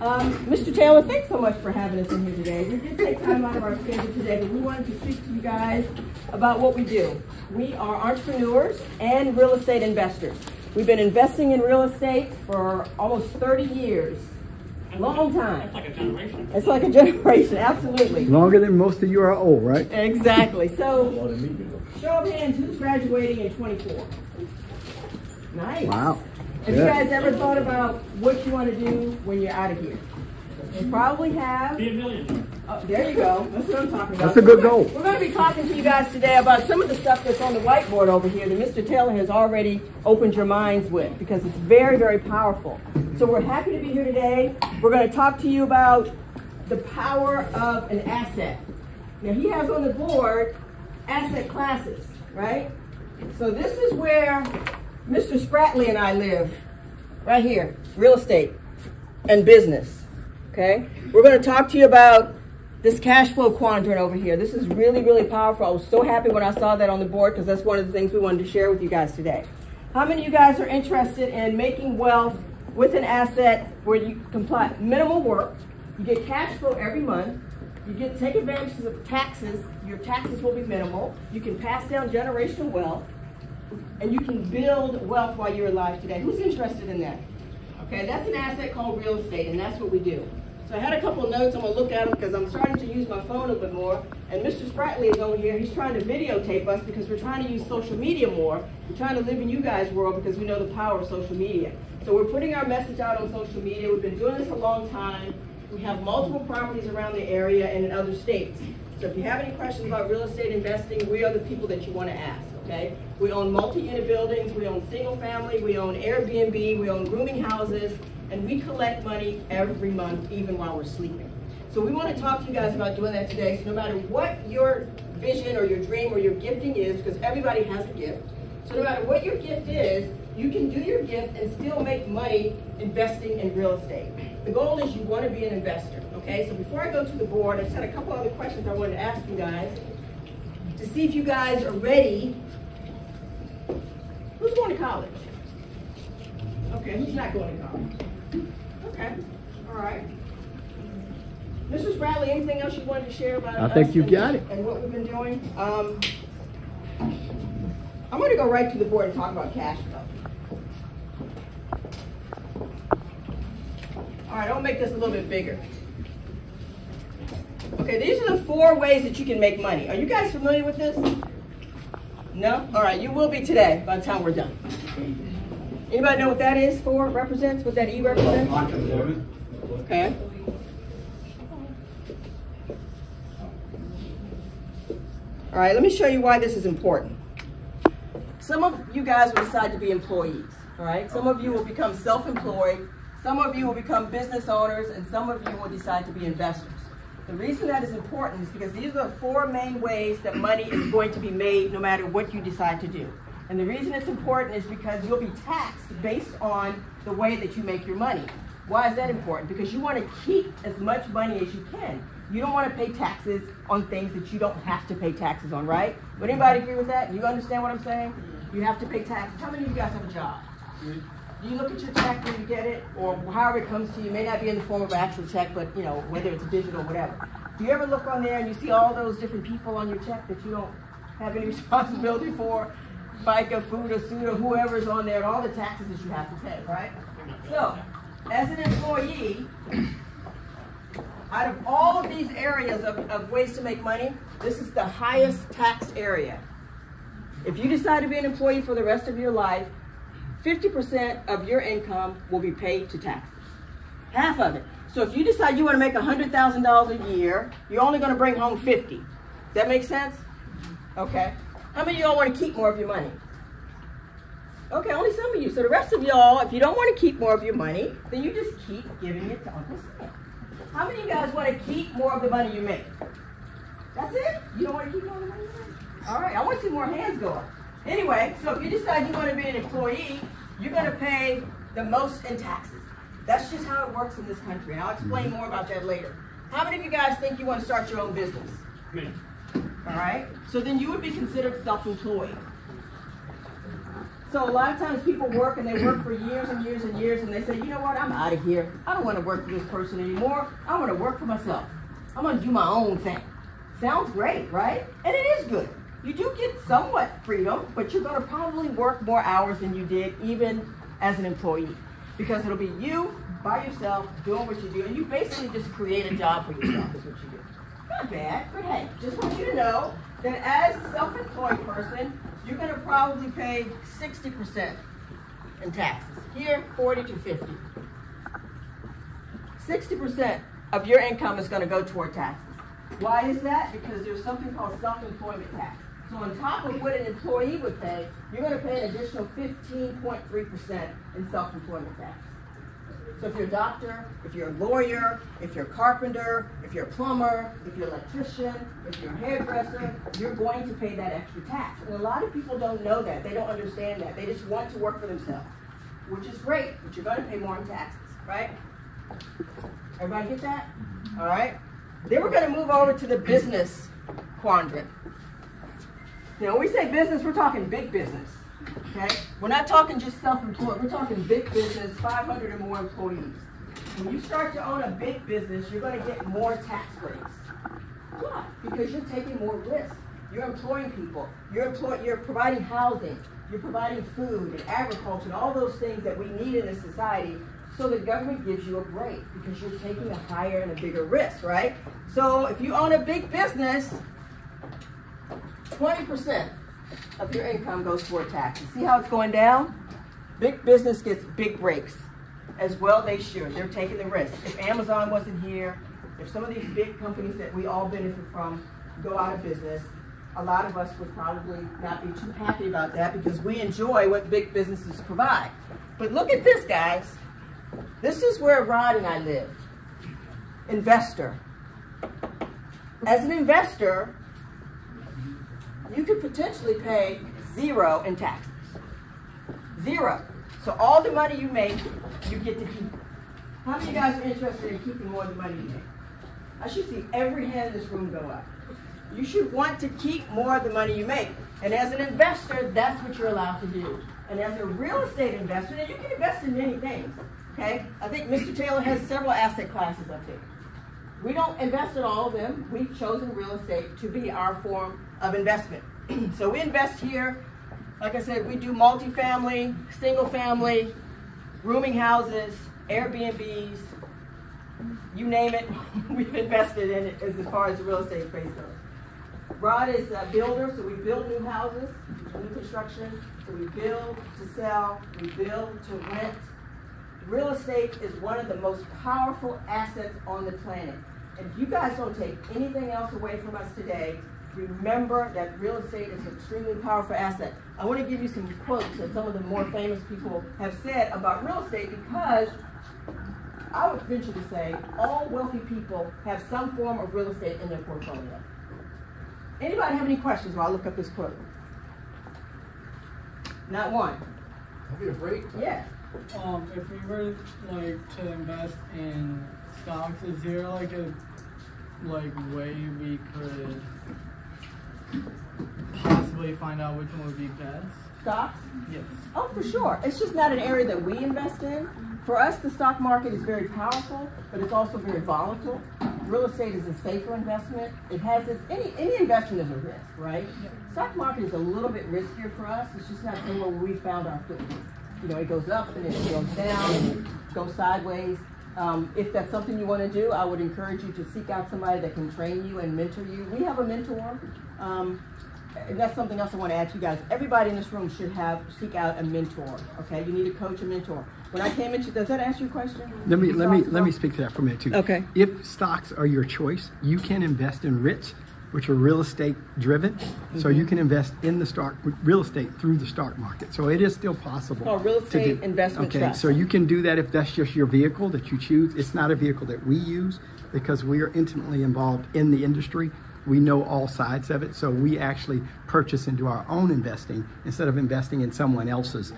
Mr. Taylor, thanks so much for having us in here today. We did take time out of our schedule today, but we wanted to speak to you guys about what we do. We are entrepreneurs and real estate investors. We've been investing in real estate for almost 30 years. A long time. It's like a generation. It's like a generation, absolutely. Longer than most of you are old, right? Exactly. So, show of hands, who's graduating in 24? Nice. Wow. Have you guys ever thought about what you want to do when you're out of here? You probably have. Be a millionaire. Oh, there you go. That's what I'm talking about. That's a good goal. We're going to be talking to you guys today about some of the stuff that's on the whiteboard over here that Mr. Taylor has already opened your minds with, because it's very, very powerful. So we're happy to be here today. We're going to talk to you about the power of an asset. Now, he has on the board asset classes, right? So this is where Mr. Spratley and I live, right here, real estate and business. Okay, we're going to talk to you about this cash flow quadrant over here. This is really, really powerful. I was so happy when I saw that on the board, because that's one of the things we wanted to share with you guys today. How many of you guys are interested in making wealth with an asset where you comply minimal work, you get cash flow every month, you get take advantage of taxes, your taxes will be minimal, you can pass down generational wealth, and you can build wealth while you're alive today? Who's interested in that? Okay, that's an asset called real estate, and that's what we do. So I had a couple of notes. I'm going to look at them because I'm starting to use my phone a bit more. And Mr. Spratley is over here. He's trying to videotape us because we're trying to use social media more. We're trying to live in you guys' world because we know the power of social media. So we're putting our message out on social media. We've been doing this a long time. We have multiple properties around the area and in other states. So if you have any questions about real estate investing, we are the people that you want to ask, okay? We own multi-unit buildings, we own single family, we own Airbnb, we own rooming houses, and we collect money every month, even while we're sleeping. So we want to talk to you guys about doing that today. So no matter what your vision or your dream or your gifting is, because everybody has a gift, so no matter what your gift is, you can do your gift and still make money investing in real estate. The goal is you want to be an investor, okay? So before I go to the board, I just had a couple other questions I wanted to ask you guys to see if you guys are ready. Who's going to college? Okay, who's not going to college? Okay, all right. Mrs. Bradley, anything else you wanted to share about I think you got it. And what we've been doing? I'm going to go right to the board and talk about cash flow. All right, I'll make this a little bit bigger. Okay, these are the 4 ways that you can make money. Are you guys familiar with this? No? All right, you will be today by the time we're done. Anybody know what that is for, represents, what that E represents? Okay. All right, let me show you why this is important. Some of you guys will decide to be employees, all right? Some of you will become self-employed, some of you will become business owners, and some of you will decide to be investors. The reason that is important is because these are the 4 main ways that money is going to be made no matter what you decide to do. And the reason it's important is because you'll be taxed based on the way that you make your money. Why is that important? Because you want to keep as much money as you can. You don't want to pay taxes on things that you don't have to pay taxes on, right? Would anybody agree with that? You understand what I'm saying? You have to pay taxes. How many of you guys have a job? Do you look at your check when you get it, or however it comes to you? It may not be in the form of an actual check, but you know, whether it's digital or whatever. Do you ever look on there and you see all those different people on your check that you don't have any responsibility for? FICA, FUTA, SUTA, whoever's on there, and all the taxes that you have to pay, right? So, as an employee, out of all of these areas of ways to make money, this is the highest taxed area. If you decide to be an employee for the rest of your life, 50% of your income will be paid to taxes. Half of it. So if you decide you want to make $100,000 a year, you're only going to bring home 50. Does that make sense? Okay. How many of y'all want to keep more of your money? Okay, only some of you. So the rest of y'all, if you don't want to keep more of your money, then you just keep giving it to Uncle Sam. How many of you guys want to keep more of the money you make? That's it? You don't want to keep more of the money you make? All right, I want to see more hands go up. Anyway, so if you decide you want to be an employee, you're going to pay the most in taxes. That's just how it works in this country, and I'll explain more about that later. How many of you guys think you want to start your own business? Me. All right, so then you would be considered self-employed. So a lot of times people work and they work for years and years and years and they say, you know what, I'm out of here. I don't want to work for this person anymore. I want to work for myself. I'm going to do my own thing. Sounds great, right? And it is good. You do get somewhat freedom, but you're going to probably work more hours than you did even as an employee. Because it'll be you by yourself doing what you do. And you basically just create a job for yourself is what you do. Not bad, but hey, just want you to know that as a self-employed person, you're going to probably pay 60% in taxes. Here, 40 to 50. 60% of your income is going to go toward taxes. Why is that? Because there's something called self-employment tax. So on top of what an employee would pay, you're going to pay an additional 15.3% in self-employment tax. So if you're a doctor, if you're a lawyer, if you're a carpenter, if you're a plumber, if you're an electrician, if you're a hairdresser, you're going to pay that extra tax. And a lot of people don't know that. They don't understand that. They just want to work for themselves, which is great, but you're going to pay more in taxes, right? Everybody get that? All right. Then we're going to move over to the business quadrant. Now, when we say business, we're talking big business. Okay? We're not talking just self-employed. We're talking big business, 500 or more employees. When you start to own a big business, you're going to get more tax breaks. Why? Because you're taking more risk. You're employing people. You're providing housing. You're providing food and agriculture and all those things that we need in this society. So the government gives you a break because you're taking a higher and a bigger risk, right? So if you own a big business, 20% of your income goes toward taxes. See how it's going down? Big business gets big breaks. As well they should. They're taking the risk. If Amazon wasn't here, if some of these big companies that we all benefit from go out of business, a lot of us would probably not be too happy about that because we enjoy what big businesses provide. But look at this, guys. This is where Rod and I live. Investor. As an investor, you could potentially pay 0 in taxes. 0. So all the money you make, you get to keep. How many of you guys are interested in keeping more of the money you make? I should see every hand in this room go up. You should want to keep more of the money you make. And as an investor, that's what you're allowed to do. And as a real estate investor, and you can invest in many things. Okay? I think Mr. Taylor has several asset classes up there. We don't invest in all of them. We've chosen real estate to be our form of investment. So we invest here. Like I said, we do multifamily, single family, rooming houses, Airbnbs, you name it, we've invested in it as far as the real estate space goes. Rod is a builder, so we build new houses, new construction. So we build to sell, we build to rent. Real estate is one of the most powerful assets on the planet. And if you guys don't take anything else away from us today, remember that real estate is an extremely powerful asset. I want to give you some quotes that some of the more famous people have said about real estate because I would venture to say all wealthy people have some form of real estate in their portfolio. Anybody have any questions while I look up this quote? Not one. I'll be a break. Yeah. If we were like to invest in stocks, is there like a way we could possibly find out which one would be best? Stocks? Yes. Oh, for sure. It's just not an area that we invest in. For us, the stock market is very powerful, but it's also very volatile. Real estate is a safer investment. It has any investment is a risk, right? Stock market is a little bit riskier for us. It's just not somewhere where we found our footprint. You know, it goes up and it goes down and it goes sideways. If that's something you want to do, I would encourage you to seek out somebody that can train you and mentor you. We have a mentor. And that's something else I want to add to you guys. Everybody in this room should seek out a mentor. Okay, you need a coach, a mentor. When I came into, does that answer your question? Let me speak to that for a minute too. Okay. If stocks are your choice, you can invest in REITs, which are real estate driven. So you can invest in the real estate through the stock market. So it is still possible. Called real estate investment trust. So you can do that if that's just your vehicle that you choose. It's not a vehicle that we use because we are intimately involved in the industry. We know all sides of it, so we actually purchase into our own investing instead of investing in someone else's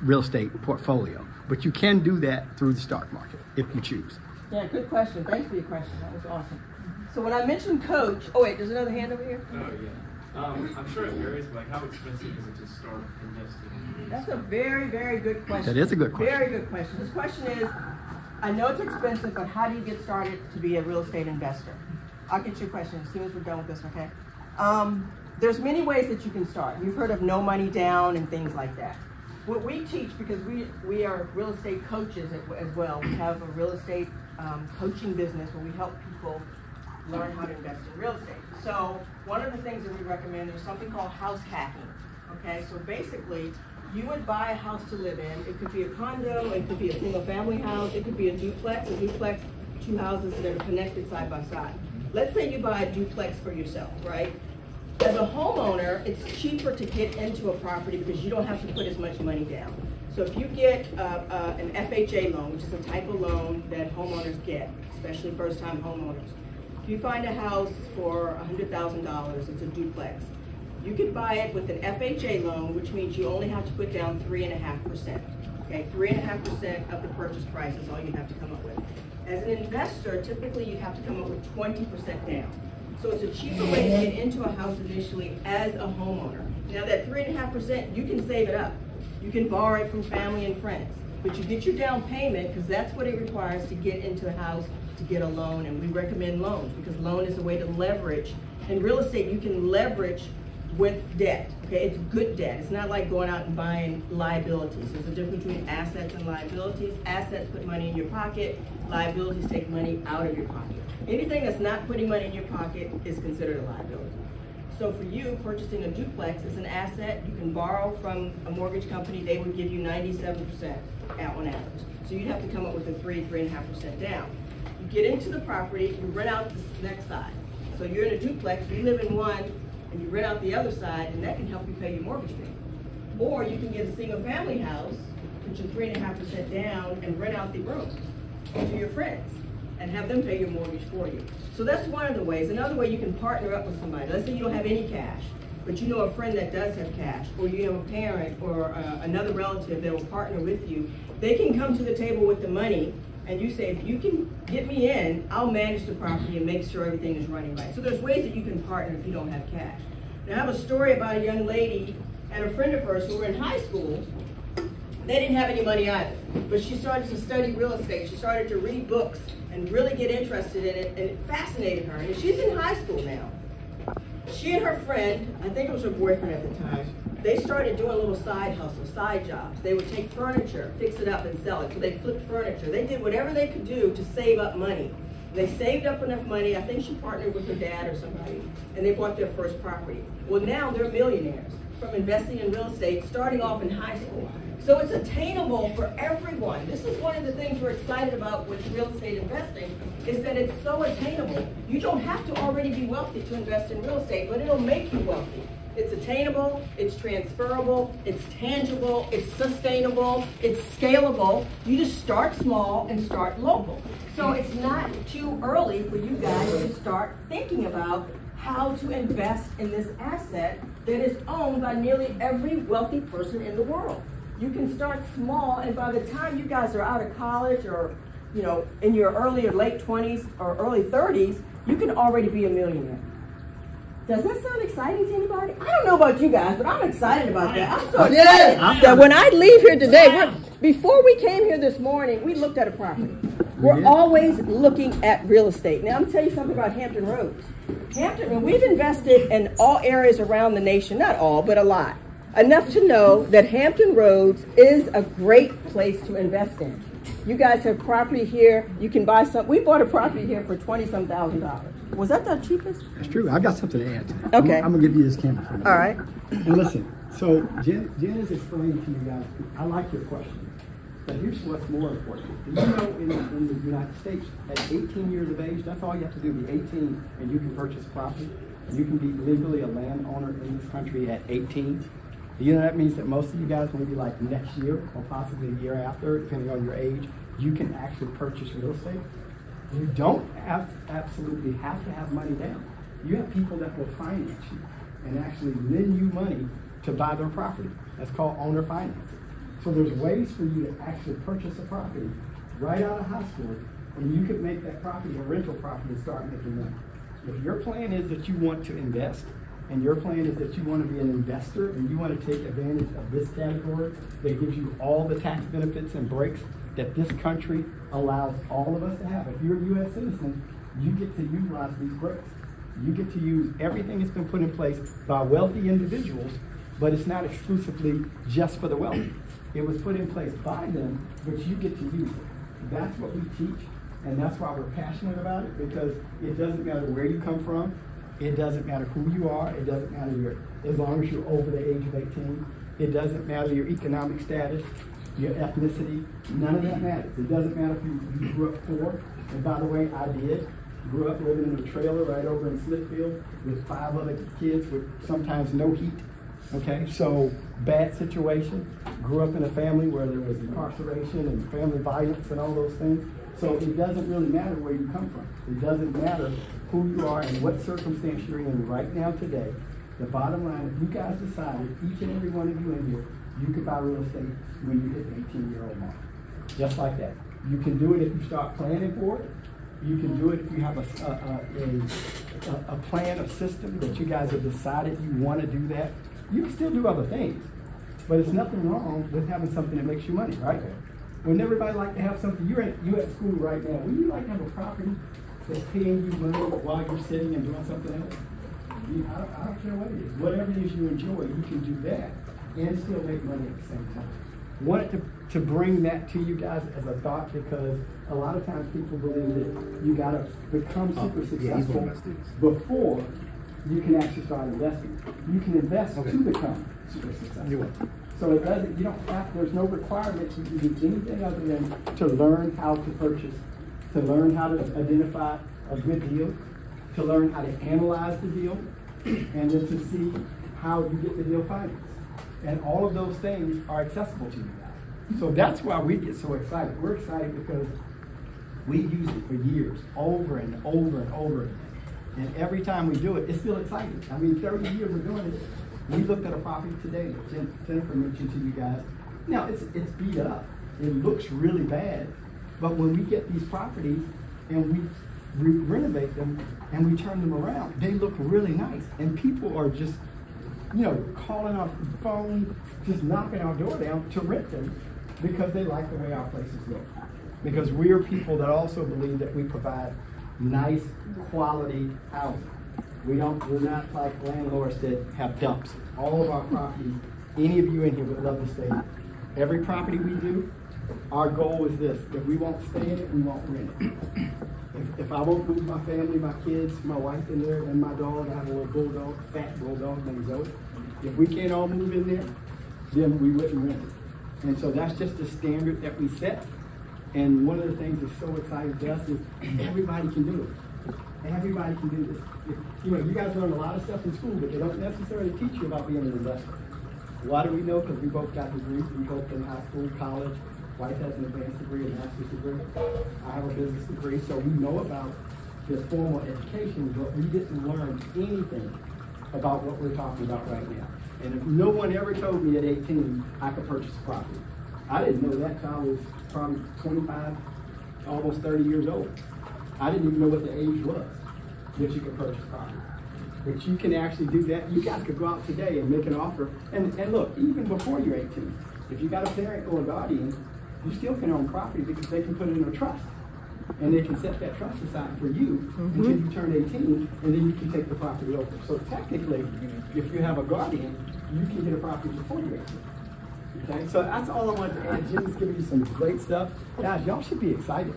real estate portfolio. But you can do that through the stock market if you choose. Yeah, good question. Thanks for your question. That was awesome. So when I mentioned coach, oh wait, there's another hand over here? Oh, yeah. I'm sure it varies, but like how expensive is it to start investing? That's a very, very good question. That is a good question. Very good question. This question is, I know it's expensive, but how do you get started to be a real estate investor? I'll get your question as soon as we're done with this, okay? There's many ways that you can start. You've heard of no money down and things like that. What we teach, because we are real estate coaches as well, we have a real estate coaching business where we help people learn how to invest in real estate. So one of the things that we recommend, there's something called house hacking. Okay, so basically, you would buy a house to live in. It could be a condo, it could be a single family house, it could be a duplex, two houses that are connected side by side. Let's say you buy a duplex for yourself, right? As a homeowner, it's cheaper to get into a property because you don't have to put as much money down. So if you get an FHA loan, which is a type of loan that homeowners get, especially first-time homeowners, if you find a house for $100,000, it's a duplex. You can buy it with an FHA loan, which means you only have to put down 3.5%. Okay, 3.5% of the purchase price is all you have to come up with. As an investor, typically you have to come up with 20% down. So it's a cheaper way to get into a house initially as a homeowner. Now that 3.5%, you can save it up. You can borrow it from family and friends. But you get your down payment because that's what it requires to get into a house, to get a loan. And we recommend loans because loan is a way to leverage. In real estate, you can leverage with debt. Okay, it's good debt. It's not like going out and buying liabilities. There's a difference between assets and liabilities. Assets put money in your pocket. Liabilities take money out of your pocket. Anything that's not putting money in your pocket is considered a liability. So for you, purchasing a duplex is an asset. You can borrow from a mortgage company. They would give you 97% on average. So you'd have to come up with a 3.5% down. You get into the property, you rent out the next side. So you're in a duplex, you live in one, and you rent out the other side, and that can help you pay your mortgage payment. Or you can get a single family house, put your 3.5% down, and rent out the rooms to your friends and have them pay your mortgage for you. So that's one of the ways. Another way, you can partner up with somebody. Let's say you don't have any cash, but you know a friend that does have cash, or you know a parent or another relative that will partner with you. They can come to the table with the money, and you say, if you can get me in, I'll manage the property and make sure everything is running right. So there's ways that you can partner if you don't have cash. Now I have a story about a young lady and a friend of hers who were in high school. They didn't have any money either, but she started to study real estate. She started to read books and really get interested in it, and it fascinated her. And she's in high school now. She and her friend, I think it was her boyfriend at the time, they started doing little side hustles, side jobs. They would take furniture, fix it up, and sell it. So they flipped furniture. They did whatever they could do to save up money. They saved up enough money. I think she partnered with her dad or somebody, and they bought their first property. Well, now they're millionaires from investing in real estate, starting off in high school. So it's attainable for everyone. This is one of the things we're excited about with real estate investing, is that it's so attainable. You don't have to already be wealthy to invest in real estate, but it'll make you wealthy. It's attainable, it's transferable, it's tangible, it's sustainable, it's scalable. You just start small and start local. So it's not too early for you guys to start thinking about how to invest in this asset that is owned by nearly every wealthy person in the world. You can start small, and by the time you guys are out of college or, you know, in your early or late 20s or early 30s, you can already be a millionaire. Does that sound exciting to anybody? I don't know about you guys, but I'm excited about that. I'm so excited that when I leave here today, before we came here this morning, we looked at a property. We're always looking at real estate. Now, I'm going to tell you something about Hampton Roads. Hampton, we've invested in all areas around the nation, not all, but a lot. Enough to know that Hampton Roads is a great place to invest in. You guys have property here. You can buy some. We bought a property here for $20-some thousand. Was that the cheapest? That's true. I've got something to add to that. Okay. I'm going to give you this camera for a minute. All right. And listen, so Jen is explaining to you guys, I like your question, but here's what's more important. Do you know in the United States, at 18 years of age, that's all you have to do, be 18, and you can purchase property, and you can be legally a landowner in this country at 18. You know, that means that most of you guys, maybe like next year or possibly the year after, depending on your age, you can actually purchase real estate. You don't absolutely have to have money down. You have people that will finance you and actually lend you money to buy their property. That's called owner financing. So there's ways for you to actually purchase a property right out of high school, and you can make that property a rental property and start making money. If your plan is that you want to invest and your plan is that you want to be an investor and you want to take advantage of this category that gives you all the tax benefits and breaks that this country allows all of us to have. If you're a U.S. citizen, you get to utilize these breaks. You get to use everything that's been put in place by wealthy individuals, but it's not exclusively just for the wealthy. It was put in place by them, but you get to use it. That's what we teach, and that's why we're passionate about it, because it doesn't matter where you come from. It doesn't matter who you are. It doesn't matter as long as you're over the age of 18. It doesn't matter your economic status, your ethnicity. None of that matters. It doesn't matter if you grew up poor. And by the way, I did. Grew up living in a trailer right over in Smithfield with 5 other kids with sometimes no heat. Okay, so bad situation. Grew up in a family where there was incarceration and family violence and all those things. So it doesn't really matter where you come from. It doesn't matter who you are and what circumstance you're in right now today. The bottom line, if you guys decided, each and every one of you in here, you could buy real estate when you hit the 18-year-old mark. Just like that. You can do it if you start planning for it. You can do it if you have a plan, a system that you guys have decided you want to do that. You can still do other things, but it's nothing wrong with having something that makes you money, right? Wouldn't everybody like to have something? You're at school right now. Wouldn't you like to have a property that's paying you money while you're sitting and doing something else? I don't care what it is. Whatever it is you enjoy, you can do that and still make money at the same time. Wanted to bring that to you guys as a thought, because a lot of times people believe that you got to become super successful before you can actually start investing. You can invest to become super successful. So it doesn't. You don't have. There's no requirement you can do anything other than to learn how to purchase, to learn how to identify a good deal, to learn how to analyze the deal, and then to see how you get the deal financed. And all of those things are accessible to you guys. So that's why we get so excited. We're excited because we use it for years, over and over and over again. And every time we do it, it's still exciting. I mean, 30 years we're doing it. We looked at a property today that Jennifer mentioned to you guys. Now, it's beat up. It looks really bad. But when we get these properties and we renovate them and we turn them around, they look really nice. And people are just, calling our phone, just knocking our door down to rent them because they like the way our places look. Because we are people that also believe that we provide nice, quality housing. We're not like landlords that have dumps. All of our properties, any of you in here would love to stay in. Every property we do, our goal is this: if we won't stay in it, we won't rent it. If I won't move my family, my kids, my wife in there, and my dog, I have a little bulldog, fat bulldog named Zoe. If we can't all move in there, then we wouldn't rent it. And so that's just the standard that we set. And one of the things that's so exciting to us is everybody can do it. Everybody can do this. You guys learn a lot of stuff in school, but they don't necessarily teach you about being an investor. Why do we know? Because we both got degrees. We both in high school, college. Wife has an advanced degree, a master's degree. I have a business degree, so we know about the formal education, but we didn't learn anything about what we're talking about right now. And if no one ever told me at 18 I could purchase a property, I didn't know that till I was probably 25, almost 30 years old. I didn't even know what the age was that you could purchase property. But you can actually do that. You guys could go out today and make an offer. And look, even before you're 18, if you got a parent or a guardian, you still can own property because they can put it in a trust. And they can set that trust aside for you until you turn 18, and then you can take the property over. So technically, if you have a guardian, you can get a property before you're 18. Okay, so that's all I wanted to add. Jim's giving you some great stuff. Guys, y'all should be excited.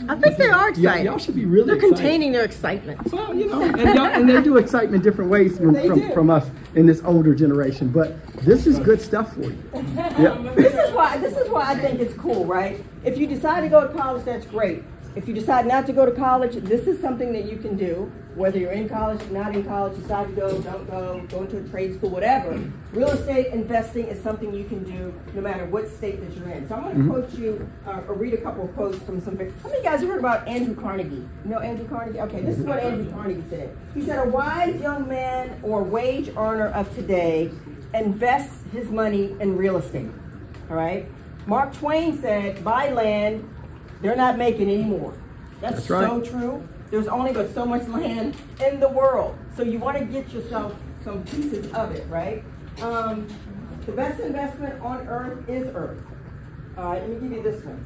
I think they are excited. Y'all should be really They're excited. containing their excitement. Well, and they do excitement different ways from us in this older generation. But this is good stuff for you. Yeah. This is why I think it's cool, right? If you decide to go to college, that's great. If you decide not to go to college, this is something that you can do. Whether you're in college, not in college, decide to go, don't go into a trade school, whatever. Real estate investing is something you can do no matter what state that you're in. So I'm going to quote you, or read a couple of quotes from some. How many of you guys have heard about Andrew Carnegie? You know Andrew Carnegie? Okay, this is what Andrew Carnegie said. He said, a wise young man or wage earner of today invests his money in real estate. All right? Mark Twain said, buy land, they're not making any more. That's right. So true. There's only but so much land in the world. So you want to get yourself some pieces of it, right? The best investment on earth is earth. All right, let me give you this one.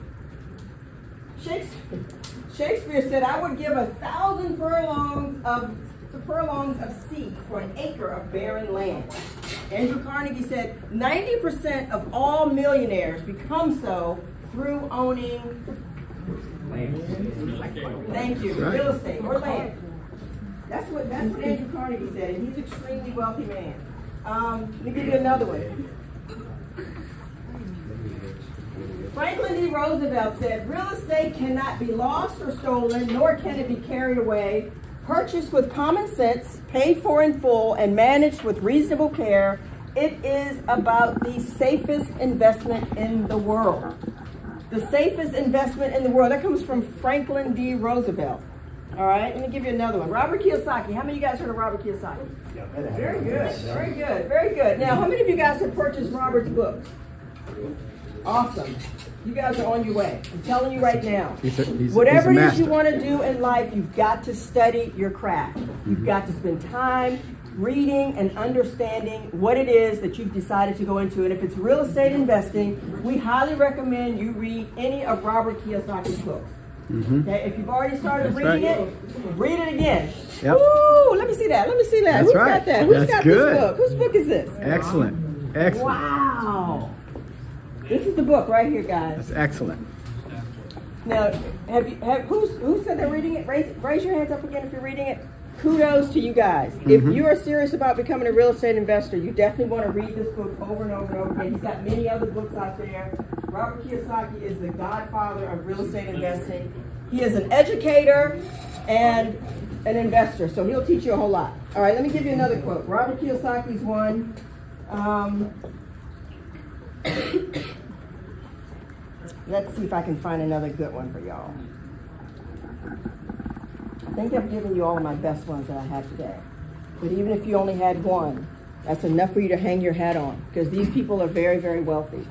Shakespeare said, I would give 1,000 furlongs of sea for an acre of barren land. Andrew Carnegie said, 90% of all millionaires become so through owning land. Thank you. Right. Real estate or land. That's what Andrew Carnegie said, and he's an extremely wealthy man. Let me give you another one. Franklin D. Roosevelt said, real estate cannot be lost or stolen, nor can it be carried away. Purchased with common sense, paid for in full, and managed with reasonable care, it is about the safest investment in the world. The safest investment in the world. That comes from Franklin D. Roosevelt. All right, let me give you another one. Robert Kiyosaki. How many of you guys heard of Robert Kiyosaki? Very good, very good, very good. Now, how many of you guys have purchased Robert's books? Awesome. You guys are on your way. I'm telling you right now. Whatever it is you want to do in life, you've got to study your craft. You've got to spend time reading and understanding what it is that you've decided to go into. And if it's real estate investing, we highly recommend you read any of Robert Kiyosaki's books. Okay, if you've already started reading it, read it again. Yep. Ooh, let me see that. Let me see that. That's Who's right. got that? Who's That's got good. this book? Whose book is this? Excellent. Excellent. Wow. This is the book right here, guys. That's excellent. Now, who said they're reading it? Raise your hands up again if you're reading it. Kudos to you guys. If you are serious about becoming a real estate investor, you definitely want to read this book over and over and over again. He's got many other books out there. Robert Kiyosaki is the godfather of real estate investing. He is an educator and an investor, so he'll teach you a whole lot. All right, let me give you another quote. Robert Kiyosaki's one. Let's see if I can find another good one for y'all. I think I've given you all of my best ones that I have today. But even if you only had one, that's enough for you to hang your hat on, because these people are very, very wealthy,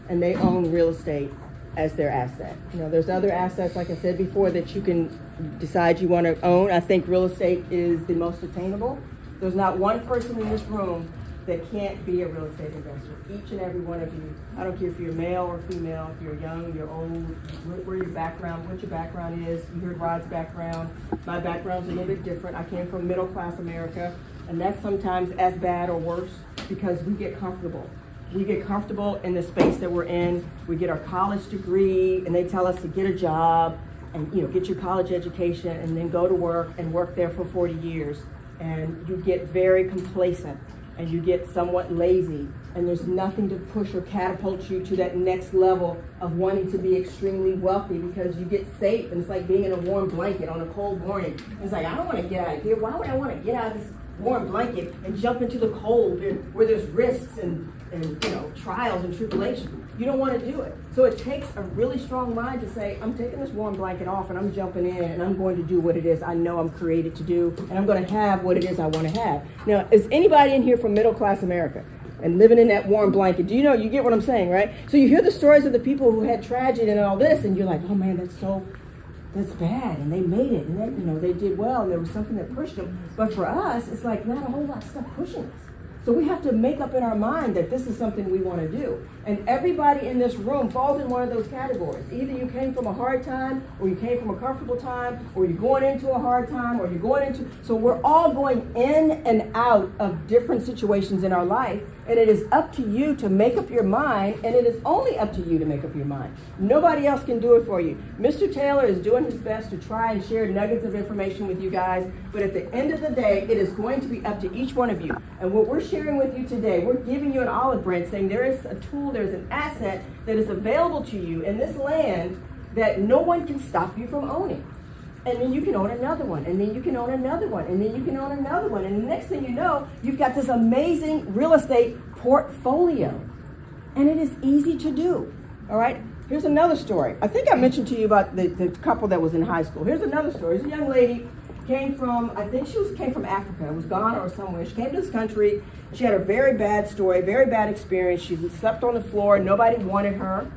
and they own real estate as their asset. You know, there's other assets, like I said before, that you can decide you want to own. I think real estate is the most attainable. There's not one person in this room that can't be a real estate investor. Each and every one of you. I don't care if you're male or female, if you're young, you're old, where your background, what your background is. You heard Rod's background. My background's a little bit different. I came from middle class America, and that's sometimes as bad or worse because we get comfortable. We get comfortable in the space that we're in. We get our college degree, and they tell us to get a job and, you know, get your college education and then go to work and work there for 40 years. And you get very complacent. And you get somewhat lazy, and there's nothing to push or catapult you to that next level of wanting to be extremely wealthy, because you get safe, and it's like being in a warm blanket on a cold morning. It's like, I don't want to get out of here. Why would I want to get out of this warm blanket and jump into the cold where there's risks and you know, trials and tribulation? You don't want to do it. So it takes a really strong mind to say, I'm taking this warm blanket off and I'm jumping in and I'm going to do what it is I know I'm created to do, and I'm going to have what it is I want to have. Now, is anybody in here from middle class America and living in that warm blanket? Do you know, you get what I'm saying, right? So you hear the stories of the people who had tragedy and all this, and you're like, oh man, that's bad, and they made it, and they, you know, they did well, and there was something that pushed them. But for us, it's like not a whole lot of stuff pushing us. So we have to make up in our mind that this is something we want to do. And everybody in this room falls in one of those categories. Either you came from a hard time, or you came from a comfortable time, or you're going into a hard time, or you're going into... So we're all going in and out of different situations in our life, and it is up to you to make up your mind, and it is only up to you to make up your mind. Nobody else can do it for you. Mr. Taylor is doing his best to try and share nuggets of information with you guys, but at the end of the day, it is going to be up to each one of you. And what we're sharing with you today, we're giving you an olive branch saying there is a tool, there's an asset that is available to you in this land that no one can stop you from owning. And then you can own another one, and then you can own another one, and then you can own another one. And the next thing you know, you've got this amazing real estate portfolio. And it is easy to do, all right? Here's another story. I think I mentioned to you about the couple that was in high school. Here's another story. There's a young lady, came from, I think came from Africa. It was Ghana or somewhere. She came to this country. She had a very bad story, very bad experience. She slept on the floor. Nobody wanted her.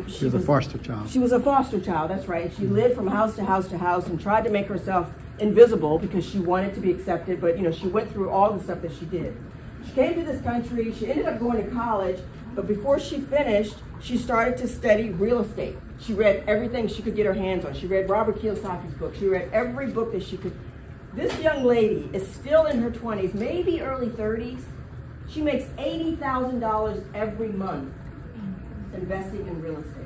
She was a foster child. She was a foster child, that's right. She lived from house to house to house and tried to make herself invisible because she wanted to be accepted, but she went through all the stuff that she did. She came to this country, she ended up going to college, but before she finished, she started to study real estate. She read everything she could get her hands on. She read Robert Kiyosaki's book. She read every book that she could. This young lady is still in her 20s, maybe early 30s. She makes $80,000 every month investing in real estate.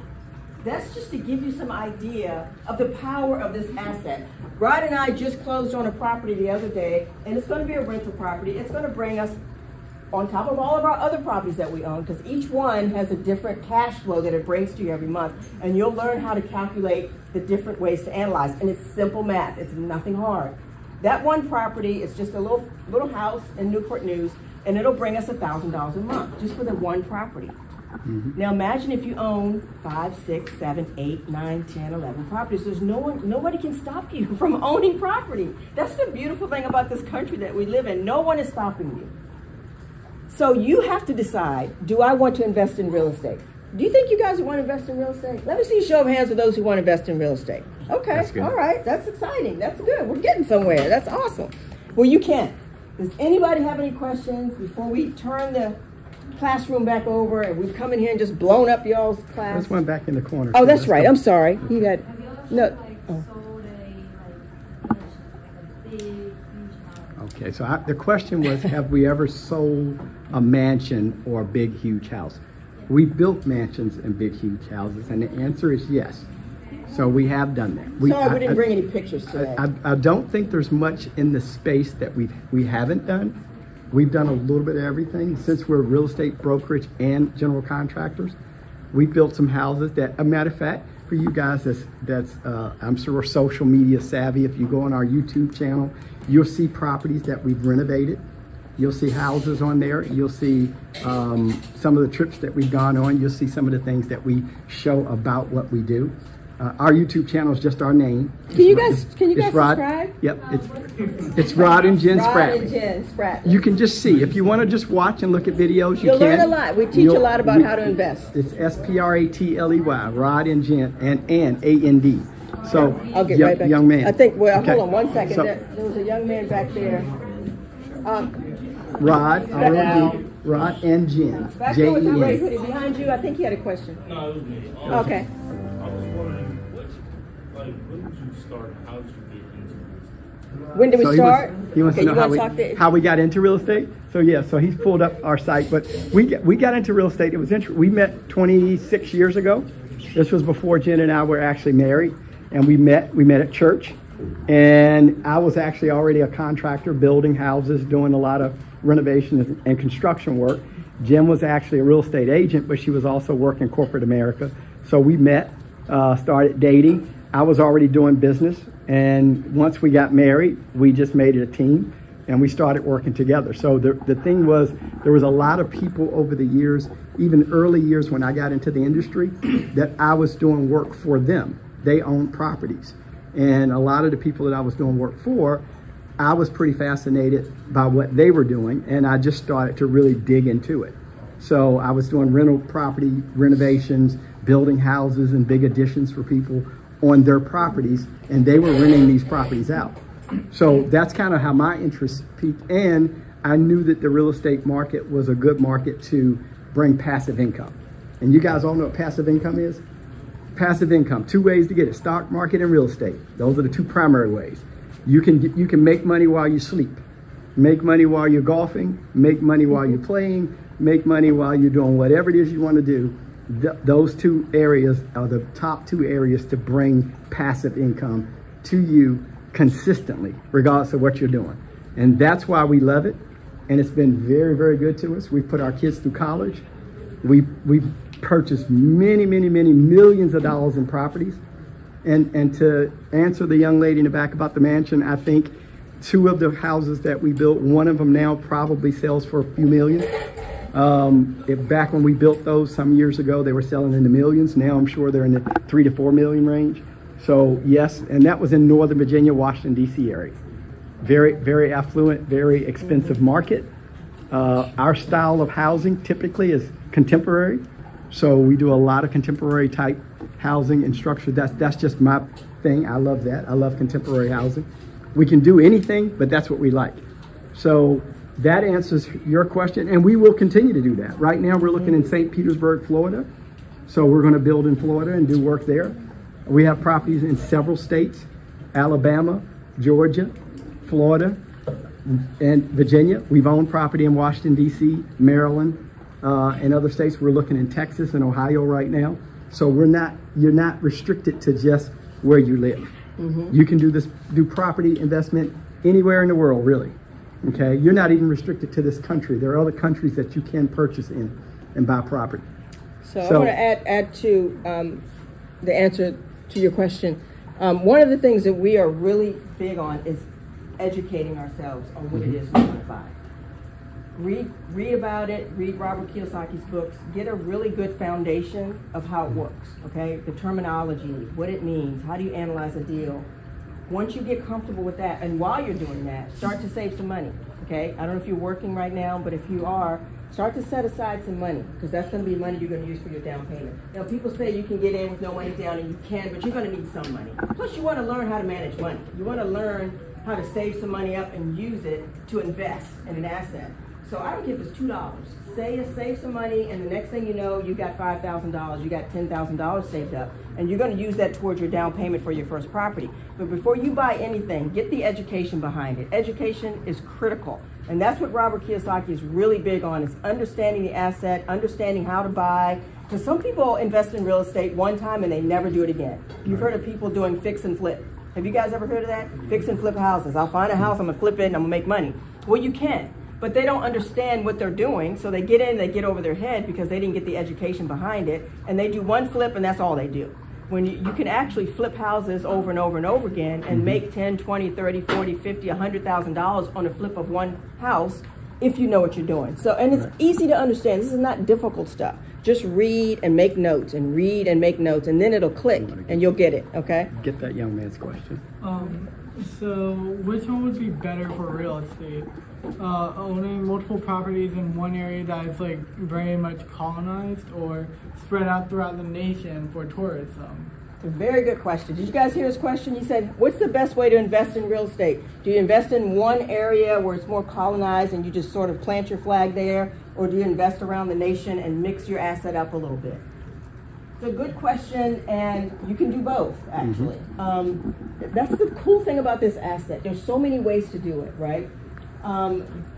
That's just to give you some idea of the power of this asset. Rod and I just closed on a property the other day, and it's going to be a rental property. It's going to bring us on top of all of our other properties that we own, because each one has a different cash flow that it brings to you every month, and you'll learn how to calculate the different ways to analyze, and it's simple math. It's nothing hard. That one property is just a little house in Newport News, and it'll bring us $1,000 a month just for the one property. Now imagine if you own 5, 6, 7, 8, 9, 10, 11 properties. There's nobody can stop you from owning property. That's the beautiful thing about this country that we live in. No one is stopping you. So you have to decide, do I want to invest in real estate? Do you think you guys want to invest in real estate? Let me see a show of hands of those who want to invest in real estate. Okay, all right, that's exciting. That's good. We're getting somewhere. That's awesome. Well, you can. Does anybody have any questions before we turn the classroom back over and we've come in here and just blown up y'all's class? There's one back in the corner. Oh, that's right. I'm sorry. He had no. Okay, so the question was, have we ever sold a mansion or a big, huge house? We built mansions and big, huge houses, and the answer is yes. So we have done that. Sorry, we didn't bring any pictures today. I don't think there's much in the space that we haven't done. We've done a little bit of everything. Since we're real estate brokerage and general contractors, we built some houses that, a matter of fact, for you guys that's I'm sure social media savvy, if you go on our YouTube channel, you'll see properties that we've renovated. You'll see houses on there. You'll see some of the trips that we've gone on. You'll see some of the things that we show about what we do. Our YouTube channel is just our name. Can you guys subscribe? Yep, it's Rod and Jen Spratley. Rod and Jen Spratley. You can just see. If you want to just watch and look at videos, you can. You'll learn a lot. We teach a lot about how to invest. It's SPRATLEY, Rod and Jen, and A-N-D. So, I'll get right back. Young man. I think, well, okay. hold on 1 second. So, there was a young man back there. Rod, R-O-D, Rod and Jen, Back there with J-E-N. Ray behind you. I think he had a question. No, it was me. Okay. I was wondering, when did you start? How did you get into this? When did we start? He wants to know how we got into real estate. So yeah, so he's pulled up our site, but we got into real estate. It was interesting. We met 26 years ago. This was before Jen and I were actually married, and we met at church. And I was actually already a contractor, building houses, doing a lot of renovation and construction work. Jen was actually a real estate agent, but she was also working corporate America. So we met, started dating. I was already doing business, and once we got married, we just made it a team, and we started working together. So the thing was, there was a lot of people over the years, even early years when I got into the industry, that I was doing work for them. They owned properties. And a lot of the people that I was doing work for, I was pretty fascinated by what they were doing, and I just started to really dig into it. So I was doing rental property renovations, building houses and big additions for people on their properties, and they were renting these properties out. So that's kind of how my interest peaked, and I knew that the real estate market was a good market to bring passive income. And you guys all know what passive income is? Passive income, 2 ways to get it: stock market and real estate. Those are the 2 primary ways. You can make money while you sleep, make money while you're golfing, make money while you're playing, make money while you're doing whatever it is you want to do. Those 2 areas are the top 2 areas to bring passive income to you consistently, regardless of what you're doing. And that's why we love it. And it's been very, very good to us. We put our kids through college. We've purchased many, many, many millions of dollars in properties. And to answer the young lady in the back about the mansion, I think 2 of the houses that we built, one of them now probably sells for a few million. Back when we built those some years ago, they were selling in the millions. Now I'm sure they're in the 3 to 4 million range. So yes, and that was in Northern Virginia, Washington, D.C. area. Very, very affluent, very expensive market. Our style of housing typically is contemporary. So we do a lot of contemporary type housing and structure. That's just my thing. I love that. I love contemporary housing. We can do anything, but that's what we like. So that answers your question, and we will continue to do that. Right now, we're looking in St. Petersburg, Florida. So we're going to build in Florida and do work there. We have properties in several states: Alabama, Georgia, Florida, and Virginia. We've owned property in Washington, D.C., Maryland, and other states. We're looking in Texas and Ohio right now. So you're not restricted to just where you live. You can do property investment anywhere in the world, really. Okay, you're not even restricted to this country. There are other countries that you can purchase in and buy property. So I want to add to the answer to your question. One of the things that we are really big on is educating ourselves on what it is we want to buy. Read about it, read Robert Kiyosaki's books, get a really good foundation of how it works, okay? The terminology, what it means, how do you analyze a deal. Once you get comfortable with that, and while you're doing that, start to save some money, okay? I don't know if you're working right now, but if you are, start to set aside some money, because that's going to be money you're going to use for your down payment. Now, people say you can get in with no money down, and you can, but you're going to need some money. Plus, you want to learn how to manage money. You want to learn how to save some money up and use it to invest in an asset. So I don't care if it's $2. Save some money, and the next thing you know, you got $5,000, you got $10,000 saved up, and you're going to use that towards your down payment for your first property. But before you buy anything, get the education behind it. Education is critical, and that's what Robert Kiyosaki is really big on, is understanding the asset, understanding how to buy. Because some people invest in real estate one time and they never do it again. You've heard of people doing fix and flip. Have you guys ever heard of that? Fix and flip houses. I'll find a house, I'm going to flip it, and I'm going to make money. Well, you can. But they don't understand what they're doing, so they get in, they get over their head because they didn't get the education behind it, and they do one flip, and that's all they do. When you can actually flip houses over and over and over again and make 10, 20, 30, 40, 50, $100,000 on a flip of one house if you know what you're doing. So, and it's easy to understand. This is not difficult stuff. Just read and make notes and read and make notes, and then it'll click, and you'll get it, okay? Get that young man's question. So which one would be better for real estate? Owning multiple properties in one area that is like very much colonized, or spread out throughout the nation for tourism? A very good question. Did you guys hear his question? He said, what's the best way to invest in real estate? Do you invest in one area where it's more colonized and you just sort of plant your flag there, or do you invest around the nation and mix your asset up a little bit? It's a good question, and you can do both, actually. That's the cool thing about this asset. There's so many ways to do it, right?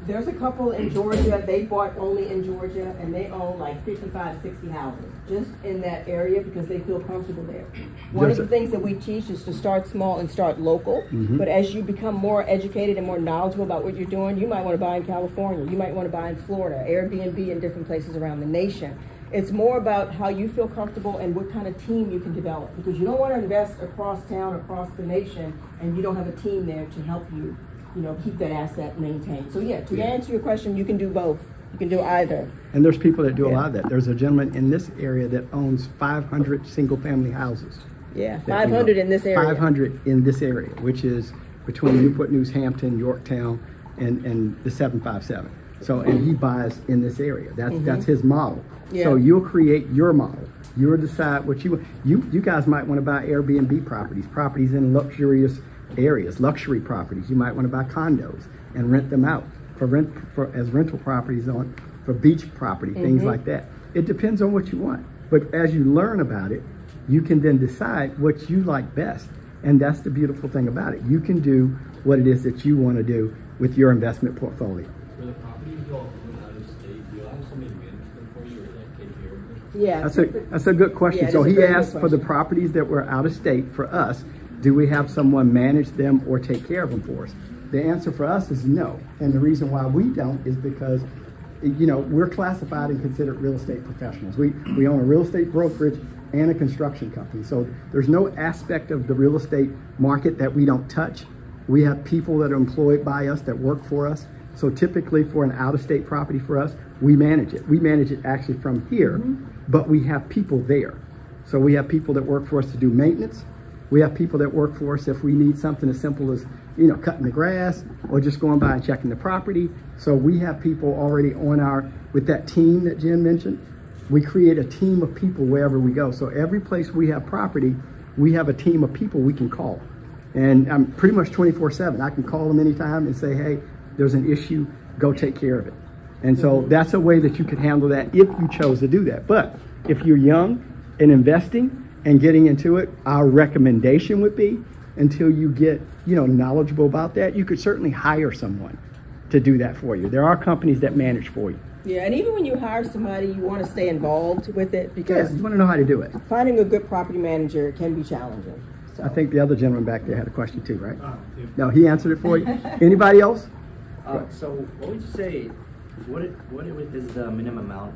There's a couple in Georgia, they bought only in Georgia, and they own like 55, 60 houses just in that area because they feel comfortable there. One of the things that we teach is to start small and start local, but as you become more educated and more knowledgeable about what you're doing, you might want to buy in California, you might want to buy in Florida, Airbnb in different places around the nation. It's more about how you feel comfortable and what kind of team you can develop, because you don't want to invest across town, across the nation, and you don't have a team there to help you, keep that asset maintained. So yeah, to answer your question, you can do both. You can do either. And there's people that do a lot of that. There's a gentleman in this area that owns 500 single-family houses. Yeah, 500 in this area. 500 in this area, which is between Newport News, Hampton, Yorktown, and the 757. So, and he buys in this area. That's his model. Yeah. So you'll create your model. You'll decide what you want. You guys might want to buy Airbnb properties in luxurious areas, luxury properties. You might want to buy condos and rent them out as rental properties for beach property, things like that. It depends on what you want. But as you learn about it, you can then decide what you like best. And that's the beautiful thing about it. You can do what it is that you want to do with your investment portfolio. For the properties you all own out of state, do you have somebody manage them for you or like take care of them? Yeah. That's a good question. Yeah, so he asked for the properties that were out of state for us, do we have someone manage them or take care of them for us? The answer for us is no. And the reason why we don't is because, we're classified and considered real estate professionals. We own a real estate brokerage and a construction company. So there's no aspect of the real estate market that we don't touch. We have people that are employed by us that work for us. So typically for an out-of-state property for us, we manage it. We manage it actually from here, but we have people there. So we have people that work for us to do maintenance. We have people that work for us if we need something as simple as, cutting the grass or just going by and checking the property. So we have people already with that team that Jen mentioned. We create a team of people wherever we go. So every place we have property, we have a team of people we can call. And I'm pretty much 24/7. I can call them anytime and say, hey, there's an issue, go take care of it. And so that's a way that you could handle that if you chose to do that. But if you're young and investing and getting into it, our recommendation would be, until you get, knowledgeable about that, you could certainly hire someone to do that for you. There are companies that manage for you. Yeah, and even when you hire somebody, you want to stay involved with it, because You want to know how to do it. finding a good property manager can be challenging. So. I think the other gentleman back there had a question too, right? No, he answered it for you. Anybody else? So what would you say, what is the minimum amount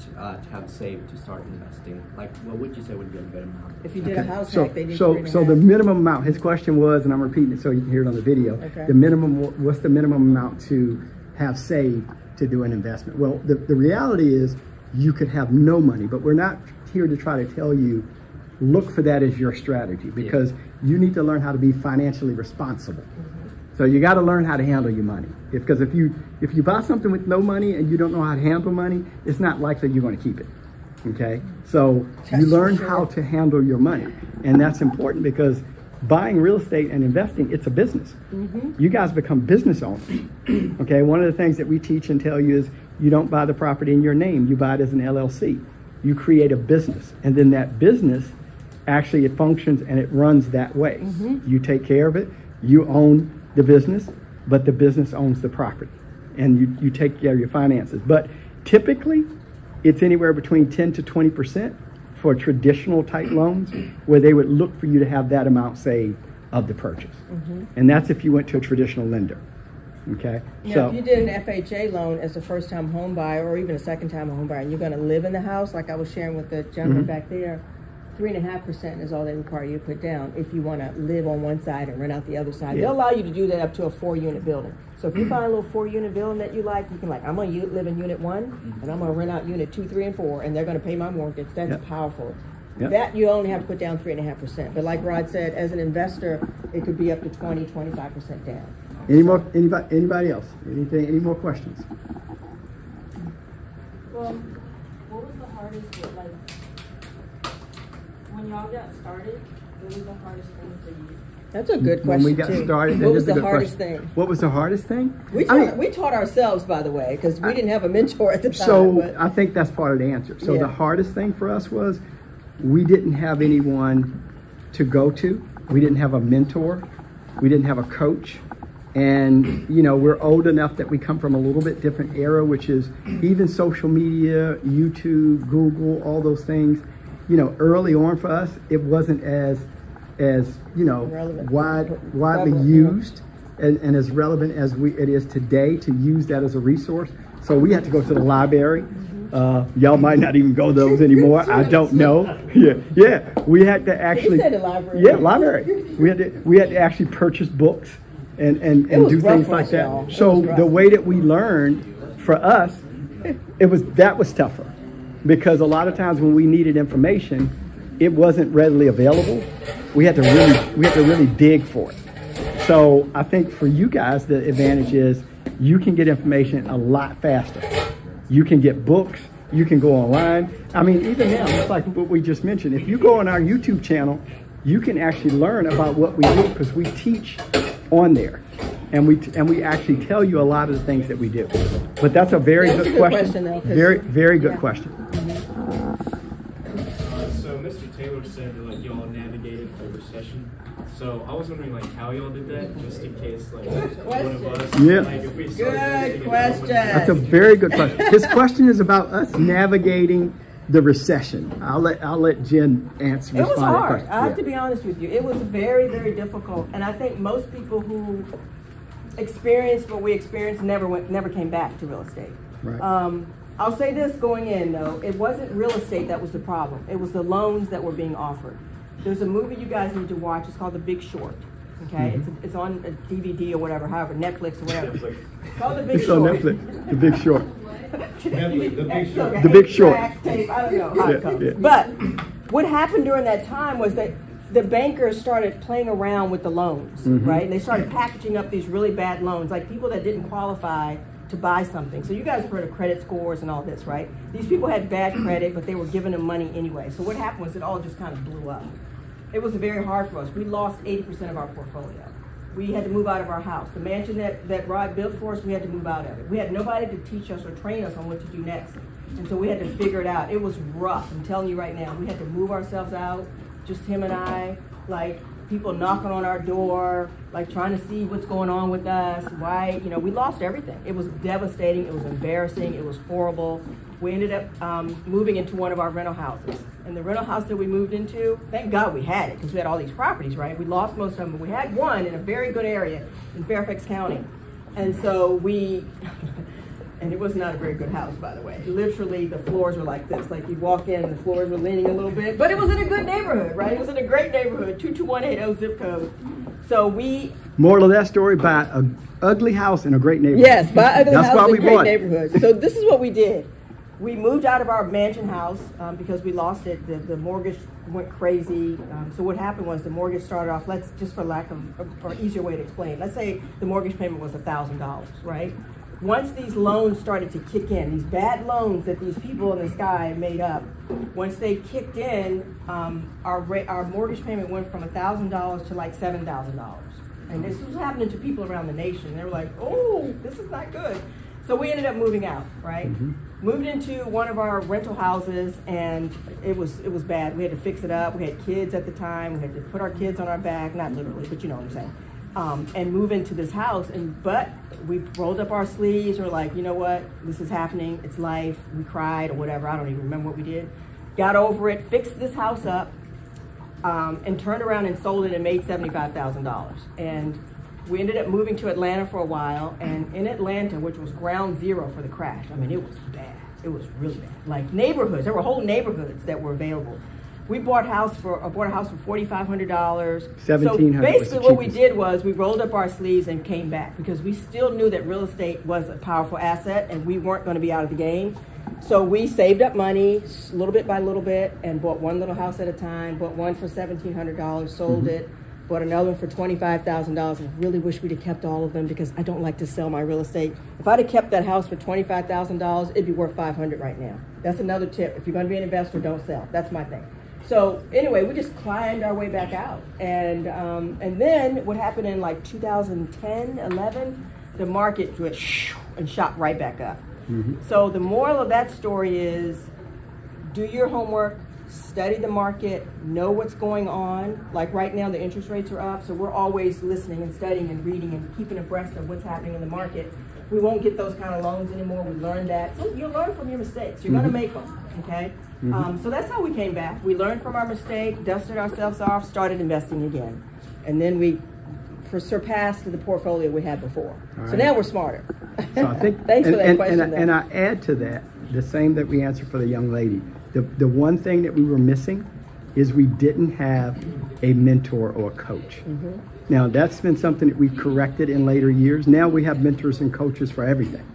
to have saved to start investing? Like, what would you say would be a good amount? If you did a house So, hack, they did so 3.5. the minimum amount, his question was, and I'm repeating it so you can hear it on the video, Okay. the minimum, what's the minimum amount to have saved to do an investment? Well, the reality is you could have no money, but we're not here to try to tell you, look for that as your strategy, because you need to learn how to be financially responsible. So you got to learn how to handle your money. Because if you buy something with no money and you don't know how to handle money, it's not likely you're going to keep it. Okay? So you learn how to handle your money. And that's important, because buying real estate and investing, it's a business. You guys become business owners. Okay? One of the things that we teach and tell you is you don't buy the property in your name. You buy it as an LLC. You create a business. And then that business, actually it functions and it runs that way. You take care of it. You own the business, but the business owns the property, and you take care of your finances. But typically, it's anywhere between 10 to 20% for traditional type loans, where they would look for you to have that amount saved of the purchase. And that's if you went to a traditional lender. Okay? Now, if you did an FHA loan as a first-time home buyer, or even a second-time home buyer, and you're going to live in the house, like I was sharing with the gentleman back there, 3.5% is all they require you to put down if you want to live on one side and rent out the other side. They'll allow you to do that up to a 4-unit building. So if you find a little 4-unit building that you like, you can I'm going to live in unit 1, and I'm going to rent out unit 2, 3, and 4, and they're going to pay my mortgage. That's powerful. That you only have to put down 3.5%. But like Rod said, as an investor, it could be up to 20, 25% down. Anybody else? Any more questions? Well, what was the hardest bit, when y'all got started, what was the hardest thing for you? That's a good question, When we got started, what was that is a the good hardest question. thing? What was the hardest thing? We taught ourselves, by the way, because we didn't have a mentor at the time. So I think that's part of the answer. So the hardest thing for us was we didn't have anyone to go to. We didn't have a mentor. We didn't have a coach. And, we're old enough that we come from a little bit different era, which is even social media, YouTube, Google, all those things. Early on for us, it wasn't as widely used and as relevant as it is today to use that as a resource. So we had to go to the library. Y'all might not even go to those anymore. I don't know. Yeah. We had to actually. You said the library. Yeah, library. We had to actually purchase books and do things like that. So the way that we learned, for us, that was tougher, because a lot of times when we needed information, it wasn't readily available. We had to really dig for it. So I think for you guys, the advantage is you can get information a lot faster. You can get books. You can go online. I mean, even now, just like what we just mentioned, if you go on our YouTube channel, you can actually learn about what we do, because we teach on there. And we actually tell you a lot of the things that we do. But that's a very good question. Though, very, very good question. So Mr. Taylor said that y'all navigated the recession. So I was wondering how y'all did that, just in case one of us. Yeah. If we Good question. That's a very good question. His question is about us navigating the recession. I'll let Jen answer. It was hard. I have Yeah. to be honest with you. It was very, very difficult. And I think most people who experienced what we experienced never came back to real estate. Right. I'll say this going in, though. It wasn't real estate that was the problem. It was the loans that were being offered. There's a movie you guys need to watch. It's called The Big Short. Okay? It's on a DVD or whatever, however, Netflix or whatever. It's called The Big It's Short. on Netflix. The Big Short. The Big Short. The Big Short. Tape, I don't know how it comes. But what happened during that time was that the bankers started playing around with the loans, right? And they started packaging up these really bad loans, like people that didn't qualify to buy something. So you guys have heard of credit scores and all this, right? These people had bad credit, but they were giving them money anyway. So what happened was it all just kind of blew up. it was very hard for us. We lost 80% of our portfolio. We had to move out of our house. The mansion that Rod built for us, we had to move out of it. We had nobody to teach us or train us on what to do next. And so we had to figure it out. It was rough. I'm telling you right now, we had to move ourselves out, just him and I, like people knocking on our door, like trying to see what's going on with us. Why, you know, we lost everything. It was devastating. It was embarrassing. It was horrible. We ended up moving into one of our rental houses. And the rental house that we moved into, thank God we had it because we had all these properties, right? We lost most of them, but we had one in a very good area in Fairfax County. And so we, and it was not a very good house, by the way. Literally, the floors were like this. Like you walk in and the floors were leaning a little bit, but it was in a good neighborhood, right? It was in a great neighborhood, 22180 zip code. So we... Moral of that story, buy an ugly house in a great neighborhood. Yes, buy an ugly That's house why in we a great bought it. neighborhood. So this is what we did. We moved out of our mansion house because we lost it. The mortgage went crazy. So what happened was the mortgage started off, let's just for lack of or easier way to explain, let's say the mortgage payment was $1,000, right? Once these loans started to kick in, these bad loans that these people in the sky made up, once they kicked in, our mortgage payment went from $1,000 to like $7,000. And this was happening to people around the nation. They were like, oh, this is not good. So we ended up moving out, right? Moved into one of our rental houses, and it was bad. We had to fix it up. We had kids at the time. We had to put our kids on our back, not literally, but you know what I'm saying. And move into this house. But we rolled up our sleeves. We're like, you know what? This is happening. It's life. We cried or whatever. I don't even remember what we did. Got over it, fixed this house up, and turned around and sold it and made $75,000. And we ended up moving to Atlanta for a while, and in Atlanta, which was ground zero for the crash, I mean, it was bad. It was really bad. Like neighborhoods, there were whole neighborhoods that were available. We bought a house for $4,500. $1,700. So basically what we did was we rolled up our sleeves and came back because we still knew that real estate was a powerful asset and we weren't going to be out of the game. So we saved up money little bit by little bit and bought one little house at a time, bought one for $1,700, sold it, bought another one for $25,000. I really wish we'd have kept all of them because I don't like to sell my real estate. If I'd have kept that house for $25,000, it'd be worth $500 right now. That's another tip. If you're going to be an investor, don't sell. That's my thing. So anyway, we just climbed our way back out. And then what happened in like 2010, 11, the market went and shot right back up. So the moral of that story is do your homework, study the market, know what's going on. Like right now, the interest rates are up, so we're always listening and studying and reading and keeping abreast of what's happening in the market. We won't get those kind of loans anymore. We learned that. So you'll learn from your mistakes. You're going to make them, okay? So that's how we came back. We learned from our mistake, dusted ourselves off, started investing again. And then we surpassed the portfolio we had before. So now we're smarter. So I think, Thanks for that question. And I add to that, the same that we answered for the young lady. The one thing that we were missing is we didn't have a mentor or a coach. Now, that's been something that we've corrected in later years. Now we have mentors and coaches for everything.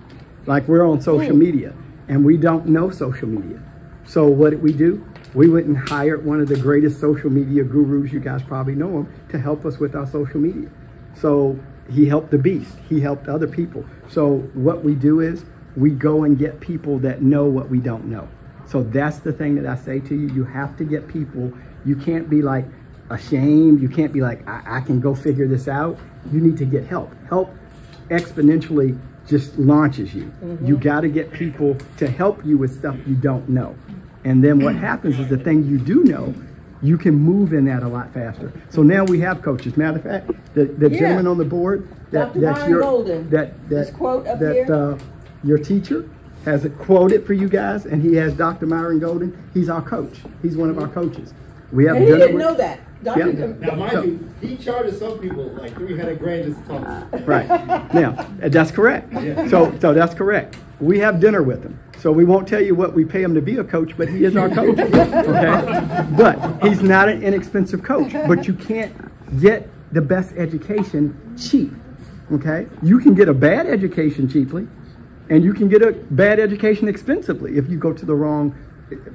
Like we're on social media, and we don't know social media. So what did we do? We went and hired one of the greatest social media gurus, you guys probably know him, to help us with our social media. So he helped the beast. He helped other people. So what we do is we go and get people that know what we don't know. So that's the thing that I say to you. You have to get people. You can't be like ashamed. You can't be like, I can go figure this out. You need to get help. Help exponentially just launches you. You got to get people to help you with stuff you don't know. And then what happens is the thing you do know, you can move in that a lot faster. So now we have coaches. Matter of fact, the gentleman on the board, that's your Golden. This quote up here. Your teacher has it quoted for you guys, and he has Dr. Myron Golden. He's our coach. He's one of our coaches. We have. And he didn't know that. Now, mind you, he charges some people like $300,000 just to talk. Right. Now, that's correct. So that's correct. We have dinner with him. So we won't tell you what we pay him to be a coach, but he is our coach. Okay? But he's not an inexpensive coach. But you can't get the best education cheap. Okay? You can get a bad education cheaply, and you can get a bad education expensively if you go to the wrong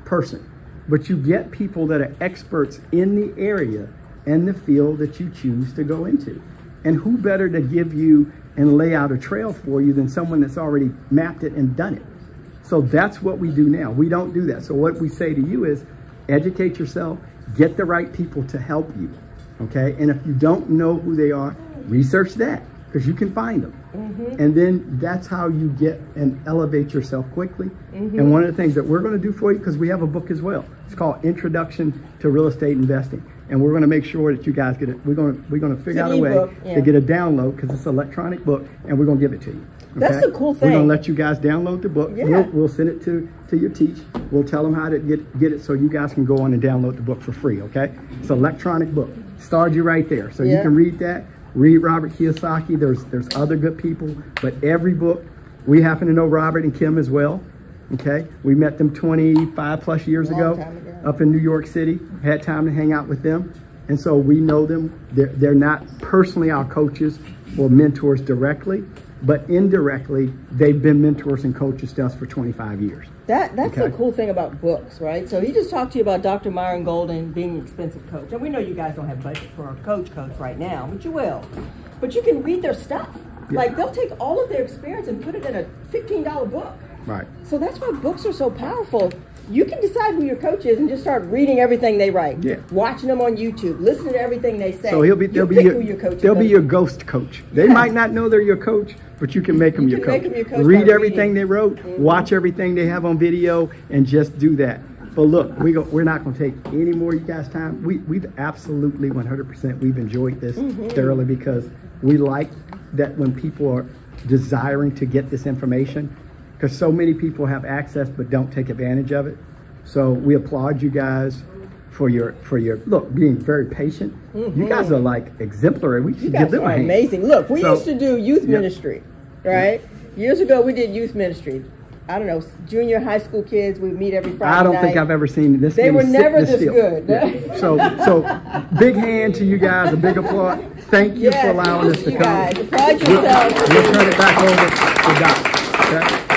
person. But you get people that are experts in the area and the field that you choose to go into. And who better to give you and lay out a trail for you than someone that's already mapped it and done it. So that's what we do now. We don't do that. So what we say to you is educate yourself, Get the right people to help you, okay? And if you don't know who they are, research that, because you can find them. And then that's how you get and elevate yourself quickly. And one of the things that we're going to do for you, because we have a book as well, it's called Introduction to Real Estate Investing, and we're going to make sure that you guys get it. We're going to figure out a way to get a download, because it's an electronic book, and we're going to give it to you. Okay? That's the cool thing. We're going to let you guys download the book. Yeah. We'll send it to your teach. We'll tell them how to get it, so you guys can go on and download the book for free. Okay? It's an electronic book. Starred you right there, so you can read that. Read Robert Kiyosaki. There's other good people, but every book, we happen to know Robert and Kim as well. Okay, we met them 25 plus years ago up in New York City. Had time to hang out with them, and so we know them. They're not personally our coaches or mentors directly, but indirectly they've been mentors and coaches to us for 25 years. That's the cool thing about books, right? So he just talked to you about Dr. Myron Golden being an expensive coach. And we know you guys don't have budget for a coach right now, but you will. But you can read their stuff. Yeah. Like, they'll take all of their experience and put it in a $15 book. Right. So that's why books are so powerful. You can decide who your coach is and just start reading everything they write. Yeah. Watching them on YouTube, listening to everything they say. So they'll be your ghost coach. They might not know they're your coach, but you can make them your coach. Read everything they wrote, watch everything they have on video, and just do that. But look, we're not going to take any more of you guys' time. We've absolutely 100%. We've enjoyed this thoroughly, because we like that when people are desiring to get this information, because so many people have access but don't take advantage of it. So we applaud you guys for your look, being very patient. You guys are like exemplary. We should give them a hand. Amazing. Look, we used to do youth ministry, right? Years ago, we did youth ministry. I don't know, junior high school kids. We meet every Friday night. I don't think I've ever seen this. They were never this good. Yeah. So big hand to you guys. A big applause. Thank you for allowing us to come. Applaud yourselves. We'll turn it back over to Doc. Okay?